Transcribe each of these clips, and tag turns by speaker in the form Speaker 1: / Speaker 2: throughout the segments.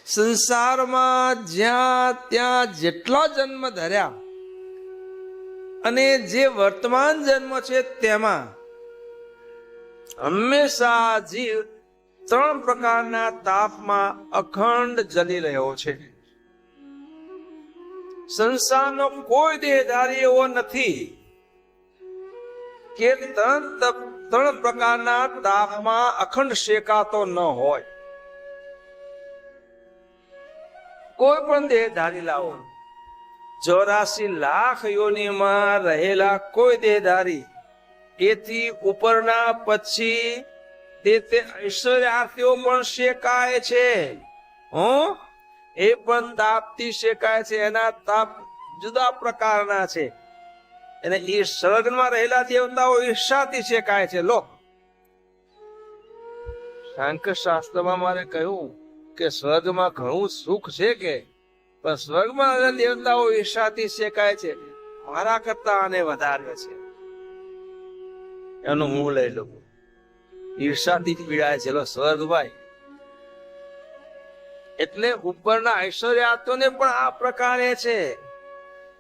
Speaker 1: સંસારમાં જ્યાં ત્યાં જેટલા જન્મ ધર્યા અને જે વર્તમાન જન્મ છે તેમાં હંમેશા જીવ 3 પ્રકારના તાપમાં અખંડ જલી રહ્યો છે. સંસારનો કોઈ દેહધારી એવો નથી કે 3 પ્રકારના તાપમાં અખંડ શેકાતો ન હોય. કોઈ પણ દેહધારી લાવો, 84 લાખ યોનિમાં રહેલા કોઈ દેહધારી એથી ઉપરના પછી તે ઐશ્વર્યાર્થીઓ પણ શેકાય છે. એ પણ તાપથી શેકાય છે. એના તાપ જુદા પ્રકારના છે. અને એ સ્વર્ગમાં રહેલા દેવતાઓ ઈર્ષાથી શેકાય છે. લો, સાંખ્ય શાસ્ત્રમાં મારે કહ્યું કે સ્વર્ગમાં ઘણું સુખ છે કે, પણ સ્વર્ગમાં રહેલા દેવતાઓ ઈર્ષાથી શેકાય છે. મારા કરતા આને વધારે છે. એનું હું લઈ લઉં. ઈર્ષાથી પીડાય છે સ્વર્ગભાઈ. એટલે ઉપરના ઐશ્વર્યાર્થીઓને પણ આ પ્રકારે છે.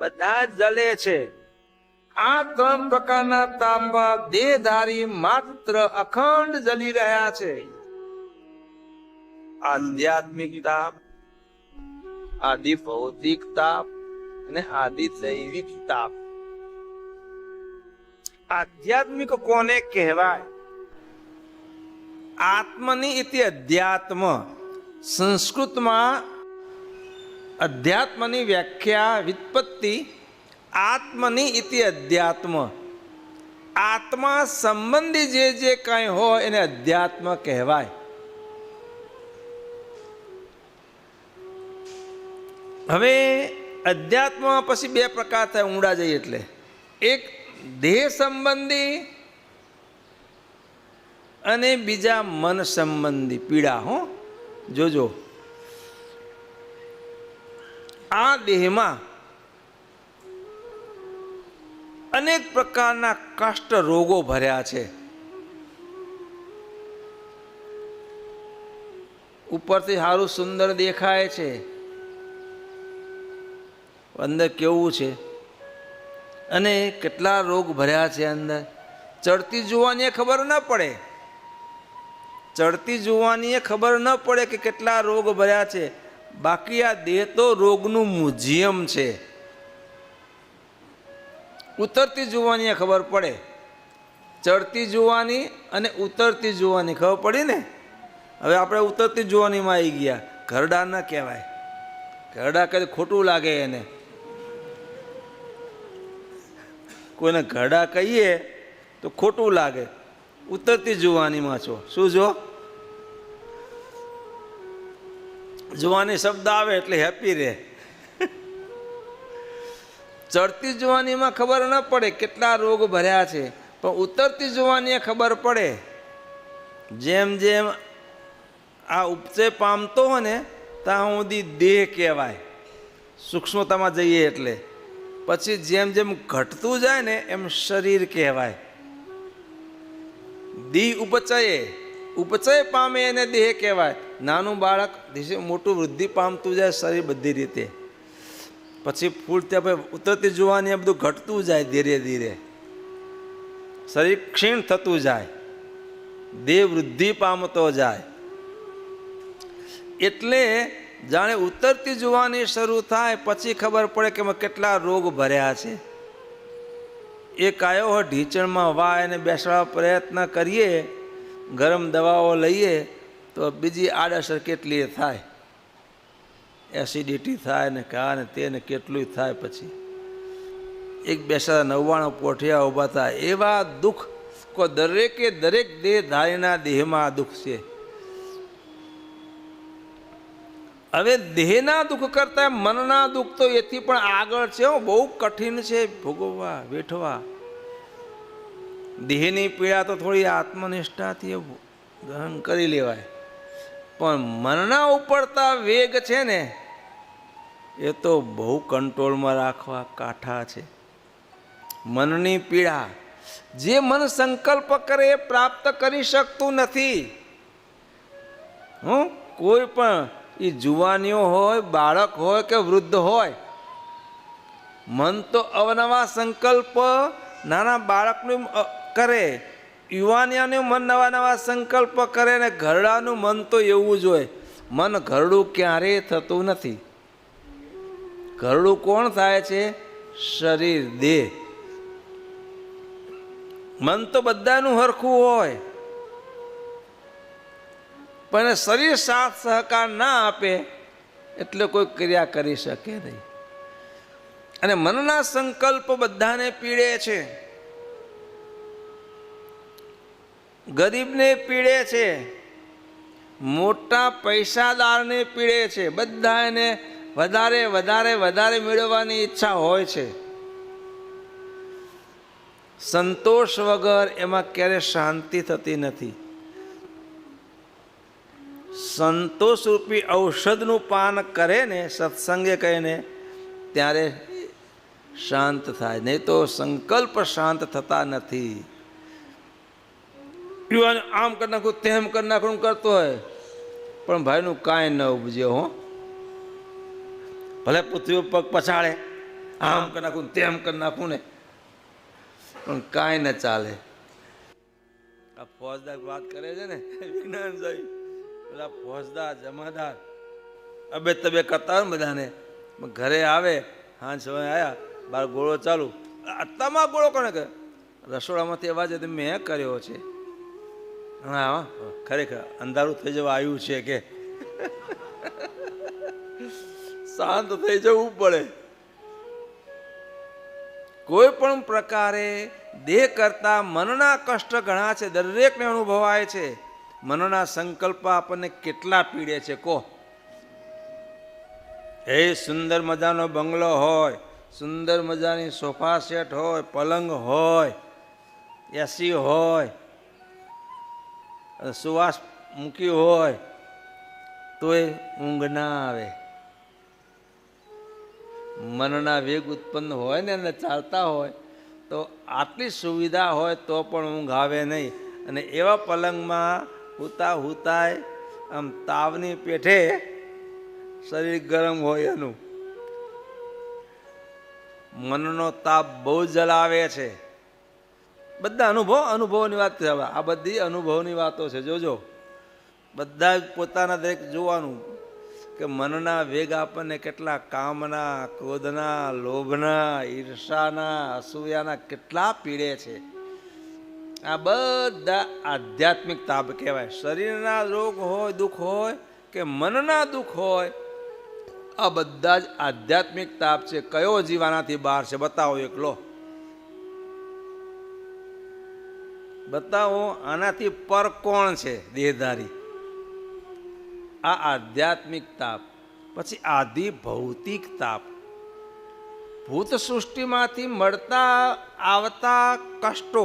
Speaker 1: બધા જ જલે છે. આ 3 પ્રકારના તાપમાં દેહધારી માત્ર અખંડ જલી રહ્યા છે. આધ્યાત્મિક તાપ, આદિ ભૌતિક તાપ અને આદિ દૈવિક તાપ. આધ્યાત્મિક કોને કહેવાય? આત્મની ઇતિ અધ્યાત્મ. સંસ્કૃતમાં અધ્યાત્મની વ્યાખ્યા વ્યુત્પત્તિ આત્મની ઇતિ અધ્યાત્મ. આત્મા સંબંધી જે કઈ હોય એને અધ્યાત્મ કહેવાય. હવે અધ્યાત્મ પછી 2 પ્રકાર થાય ઊંડા જઈએ એટલે. એક દેહ સંબંધી અને બીજા મન સંબંધી પીડા. જોજો, આ દેહમાં અનેક પ્રકારના કષ્ટ રોગો ભર્યા છે. ઉપરથી સારું સુંદર દેખાય છે, અંદર કેવું છે અને કેટલા રોગ ભર્યા છે અંદર. ચડતી જોવાની ખબર ન પડે. ચડતી જોવાની ખબર ન પડે કે કેટલા રોગ ભર્યા છે. બાકી આ દેહ તો રોગનું મ્યુઝિયમ છે. ઉતરતી જોવાની ખબર પડે. ચડતી જોવાની અને ઉતરતી જોવાની ખબર પડી ને. હવે આપણે ઉતરતી જોવાનીમાં આવી ગયા. ઘરડા ન કહેવાય. ઘરડા કઈ ખોટું લાગે એને. કોઈને ઘરડા કહીએ તો ખોટું લાગે. ઉતરતી જોવાનીમાં છો. શું જો? જોવાની શબ્દ આવે એટલે હેપી રહે. ચડતી જોવાનીમાં ખબર ન પડે કેટલા રોગ ભર્યા છે, પણ ઉતરતી જોવાની ખબર પડે. જેમ જેમ આ ઉપચે પામતો હોય ને ત્યાં સુધી દેહ કહેવાય, સૂક્ષ્મતામાં જઈએ એટલે. પછી જેમ જેમ ઘટતું જાય ને એમ શરીર કહેવાય. દી ઉપચય પામે એને દેહ કહેવાય. નાનું બાળક ધીરે મોટું વૃદ્ધિ પામતું જાય શરીર બધી રીતે. પછી ફૂલ ત્યાં ઉતરતી જોવાની બધું ઘટતું જાય ધીરે ધીરે. શરીર ક્ષીણ થતું જાય, દેહ વૃદ્ધિ પામતો જાય. એટલે જાણે ઉતરતી જોવાની શરૂ થાય પછી ખબર પડે કે કેટલા રોગ ભર્યા છે. એક આવ્યો હોય ઢીચણમાં વાય અને બેસવા પ્રયત્ન કરીએ, ગરમ દવાઓ લઈએ તો બીજી આડઅસર કેટલી થાય. એસિડિટી થાય ને કા ને તે ને કેટલું થાય. પછી એક બેસા 99 પોઠિયા ઊભા થાય. એવા દુઃખ કોઈ દરેક દેહધારીના દેહમાં દુઃખ છે. હવે દેહના દુઃખ કરતા મનના દુઃખ તો એથી પણ આગળ છે. બહુ કઠિન છે ભોગવવા, વેઠવા. દેહની પીડા તો થોડી આત્મનિષ્ઠાથી ગ્રહણ કરી લેવાય, પણ મનના ઉપરતા વેગ છે ને એ તો બહુ કંટ્રોલમાં રાખવા કાઠા છે. મનની પીડા, જે મન સંકલ્પ કરે એ પ્રાપ્ત કરી શકતું નથી. કોઈ પણ એ જુવાનીઓ હોય, બાળક હોય કે વૃદ્ધ હોય, મન તો અવનવા સંકલ્પ નાના બાળકનું કરે, યુવાનિયાનું મન નવા નવા સંકલ્પ કરે, ને ઘરડાનું મન તો એવું જ હોય. મન ઘરડું ક્યારેય થતું નથી. ઘરડું કોણ થાય છે? શરીર, દેહ. મન તો બધાનું હરખું હોય, પણ શરીર સાથ સહકાર ના આપે એટલે કોઈ ક્રિયા કરી શકે નહીં. અને મનના સંકલ્પ બધાને પીડે છે. ગરીબને પીડે છે, મોટા પૈસાદારને પીડે છે. બધા એને વધારે વધારે વધારે મેળવવાની ઈચ્છા હોય છે. સંતોષ વગર એમાં ક્યારે શાંતિ થતી નથી. સંતોષ રૂપી ઔષધનું પાન કરે ને સત્સંગે કહીને, ત્યારે શાંત થાય. નહીં તો સંકલ્પ શાંત થતા નથી. આમ કરી નાખું, તેમ કરી નાખું કરતો હોય, પણ ભાઈનું કાંઈ ન ઉપજે. હો, ભલે પૃથ્વી પગ પછાડે, આમ કરી નાખું, તેમ કરી નાખું ને, પણ કાંઈ ન ચાલે. આ ફોજદાર વાત કરે છે ને વિજ્ઞાન સાહેબ, પેલા ફોજદાર જમાદાર અબે તબે કરતા હોય બધાને, ઘરે આવે, હા સમય આવ્યા, બાર ગોળો ચાલુ. તમામ ગોળો કોને કરે? રસોડામાંથી અવાજ મેં કર્યો છે. હા, ખરેખર અંધારું થઈ જવા આવ્યું છે કે શાંત થઈ જવું પડે. કોઈ પણ પ્રકારે દેહ કરતા મનના કષ્ટ ઘણા છે, દરેકને અનુભવાય છે. મનના સંકલ્પ આપણને કેટલા પીડે છે કહો. એ સુંદર મજાનો બંગલો હોય, સુંદર મજાની સોફા સેટ હોય, પલંગ હોય, એસી હોય, સુવાસ મૂકી હોય, તોય ઊંઘ ના આવે. મનના વેગ ઉત્પન્ન હોય ને એને ચાલતા હોય તો આટલી સુવિધા હોય તો પણ ઊંઘ આવે નહીં. અને એવા પલંગમાં હુતા હુતાય આમ તાવની પેઠે શરીર ગરમ હોય એનું. મનનો તાપ બહુ જલાવે છે. બધા અનુભવોની વાત છે. આ બધી અનુભવની વાતો છે. જોજો, બધા પોતાના દરેક જોવાનું કે મનના વેગ આપણને કેટલા કામના, ક્રોધના, લોભના, ઈર્ષાના, અસૂયાના કેટલા પીડે છે. આ બધા આધ્યાત્મિક તાપ કહેવાય. શરીરના રોગ હોય, દુઃખ હોય કે મનના દુઃખ હોય, આ બધા જ આધ્યાત્મિક તાપ છે. કયો જીવ આનાથી બહાર છે? બતાવો એકલો, બતાવો આનાથી પર કોણ છે દેહધારી? આ આધ્યાત્મિક તાપ. પછી આદિ ભૌતિક તાપ. ભૂત સૃષ્ટિમાંથી મળતા આવતા કષ્ટો.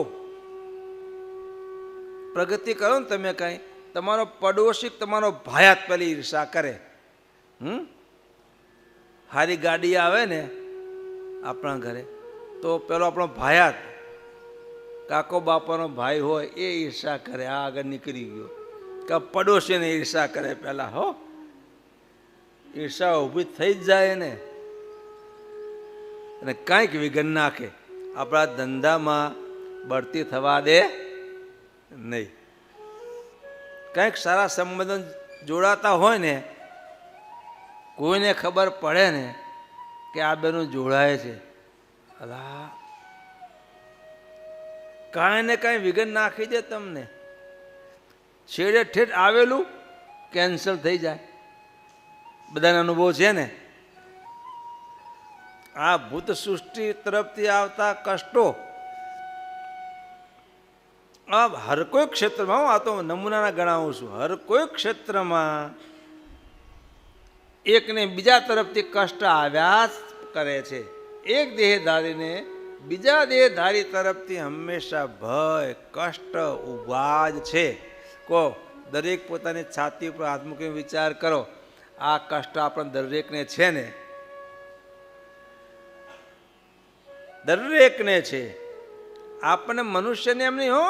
Speaker 1: પ્રગતિ કરો ને તમે કઈ, તમારો પડોશી તમારો ભાયાત પેલી ઈર્ષા કરે. હારી ગાડી આવે ને આપણા ઘરે તો પેલો આપણો ભાયાત કાકો બાપાનો ભાઈ હોય એ ઈર્ષા કરે, આ આગળ નીકળી ગયો. કે પડોશીને ઈર્ષા કરે પેલા. હો, ઈર્ષા ઊભી થઈ જ જાય ને, અને કાંઈક વિઘન નાખે. આપણા ધંધામાં બઢતી થવા દે નહીં. કંઈક સારા સંબંધો જોડાતા હોય ને, કોઈને ખબર પડે ને કે આ બેનું જોડાય છે, અલા કાંઈ ને કાંઈ વિઘન નાખી દે તમને. છેડે ઠેઠ આવેલું કેન્સલ થઈ જાય. બધાનો અનુભવ છે ને. આ ભૂત સૃષ્ટિ તરફથી આવતા કષ્ટો હર કોઈ ક્ષેત્રમાં, હું આ તો નમૂનાના ગણાવું છું, હર કોઈ ક્ષેત્રમાં એકને બીજા તરફથી કષ્ટ આવ્યા જ કરે છે. એક દેહધારીને બીજા દેહધારી તરફથી હંમેશા ભય, કષ્ટ ઊભા જ છે. કહો, દરેક પોતાની છાતી પર હાથ મૂકીને વિચાર કરો, આ કષ્ટ આપણે દરેકને છે ને? દરેકને છે. આપણને મનુષ્યને એમ નહીં, હો,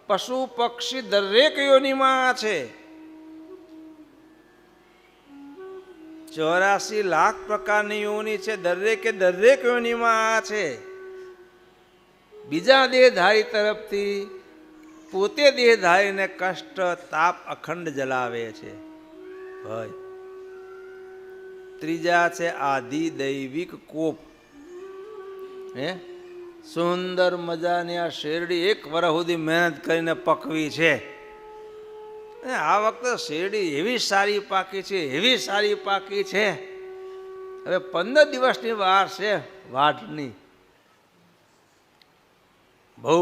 Speaker 1: પશુ પક્ષી દરેક યોનિમાં છે. 84 લાખ પ્રકારની યોની છે, દરેક યોનીમાં આ છે. બીજા દેહધારી તરફથી પોતે દેહધારીને કષ્ટ તાપ અખંડ જલાવે છે. ભાઈ ત્રીજા છે આધિ દૈવિક કોપ. સુંદર મજાની આ શેરડી 1 વર્ષ સુધી મહેનત કરીને પકવી છે. આ વખતે શેરડી એવી સારી પાકી છે, હવે 15 દિવસની વાર છે વાઢની. બહુ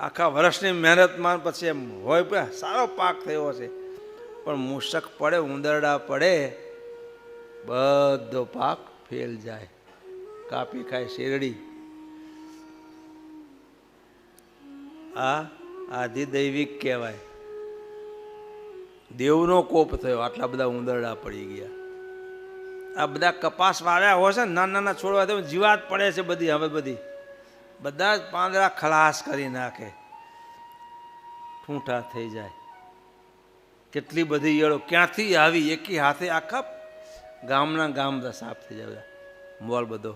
Speaker 1: આખા વર્ષની મહેનતમાં પછી એમ હોય સારો પાક થયો છે, પણ મૂષક પડે, ઉંદરડા પડે, બધો પાક ફેલ જાય, કાપી ખાય શેરડી. આ આધિદૈવિક કહેવાય. દેવનો કોપ થયો, આટલા બધા ઉંદરડા પડી ગયા. આ બધા કપાસ વાવ્યા હોય છે ને, નાના છોડવા તો જીવાત પડે છે બધી. હવે બધા જ પાંદડા ખલાસ કરી નાખે, ઠૂંઠા થઈ જાય. કેટલી બધી ઈયળો ક્યાંથી આવી, એકી હાથે આખા ગામના ગામ સાફ થઈ જાય, મોલ બધો.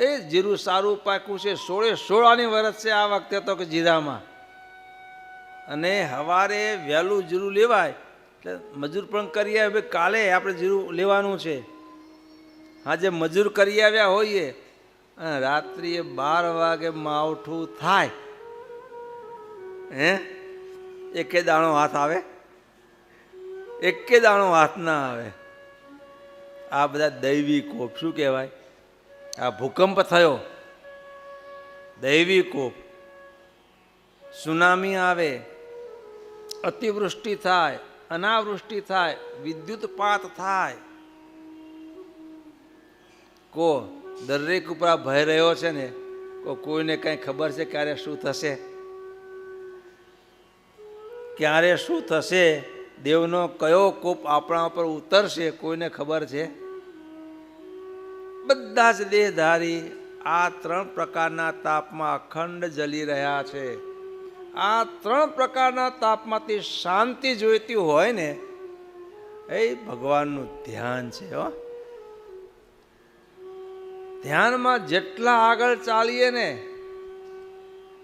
Speaker 1: એ જીરું સારું પાક્યું છે, 16 વર્ષ છે આ વખતે તો કે જીરામાં. અને સવારે વહેલું જીરું લેવાય એટલે મજૂર પણ કરી આવે, કાલે આપણે જીરું લેવાનું છે. આજે મજૂર કરી આવ્યા હોઈએ અને રાત્રિએ 12 વાગે માવઠું થાય, એકે દાણો હાથ આવે? એકે દાણો હાથ ના આવે. આ બધા દૈવી કોપ. શું કહેવાય? આ ભૂકંપ થયો, દૈવી કોપ. સુનામી આવે, અતિવૃષ્ટિ થાય, અનાવૃષ્ટિ થાય, વિદ્યુતપાત થાય. દરેક ઉપર આ ભય રહ્યો છે ને, કોઈને કઈ ખબર છે ક્યારે શું થશે? ક્યારે શું થશે? દેવનો કયો કોપ આપણા ઉપર ઉતરશે કોઈને ખબર છે? બધા જ દેહધારી આ 3 પ્રકારના તાપમાં અખંડ જલી રહ્યા છે. આ 3 પ્રકારના તાપમાંથી શાંતિ જોઈતી હોય ને, એ ભગવાનનું ધ્યાન છે. ધ્યાનમાં જેટલા આગળ ચાલીએ ને,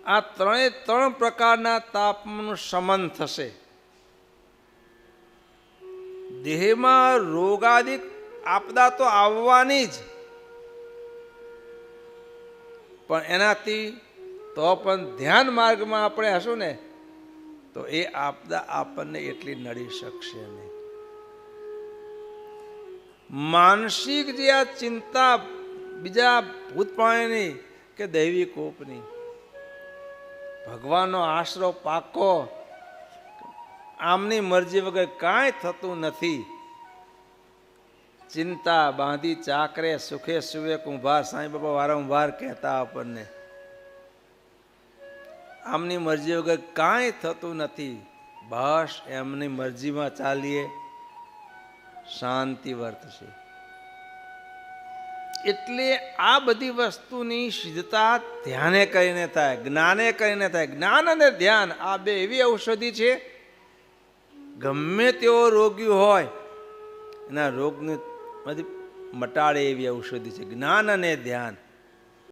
Speaker 1: આ 3 પ્રકારના તાપનું શમન થશે. દેહમાં રોગાદિક આપદા તો આવવાની જ, પણ એનાથી તો પણ ધ્યાન માર્ગમાં આપણે હશું ને, તો એ આપદા આપણને એટલી નડી શકશે નહીં. માનસિક જે આ ચિંતા બીજા ભૂતપાણીની કે દૈવી કોપની, ભગવાનનો આશરો પાકો, આમની મરજી વગર કાંઈ થતું નથી. ચિંતા બાંધી ચાકરે, સુખે સુવે કુંભાર. સાંઈ બાબા વારંવાર કહેતા આપણને, આમની મરજી વગર કાંઈ થતું નથી. બસ એમની મરજીમાં ચાલીએ, શાંતિ વર્તશે. એટલે આ બધી વસ્તુની સિદ્ધતા ધ્યાને કરીને થાય, જ્ઞાને કરીને થાય. જ્ઞાન અને ધ્યાન આ 2 એવી ઔષધિ છે, ગમે તેવો રોગી હોય એના રોગને મટાડે એવી ઔષધિ છે, જ્ઞાન અને ધ્યાન.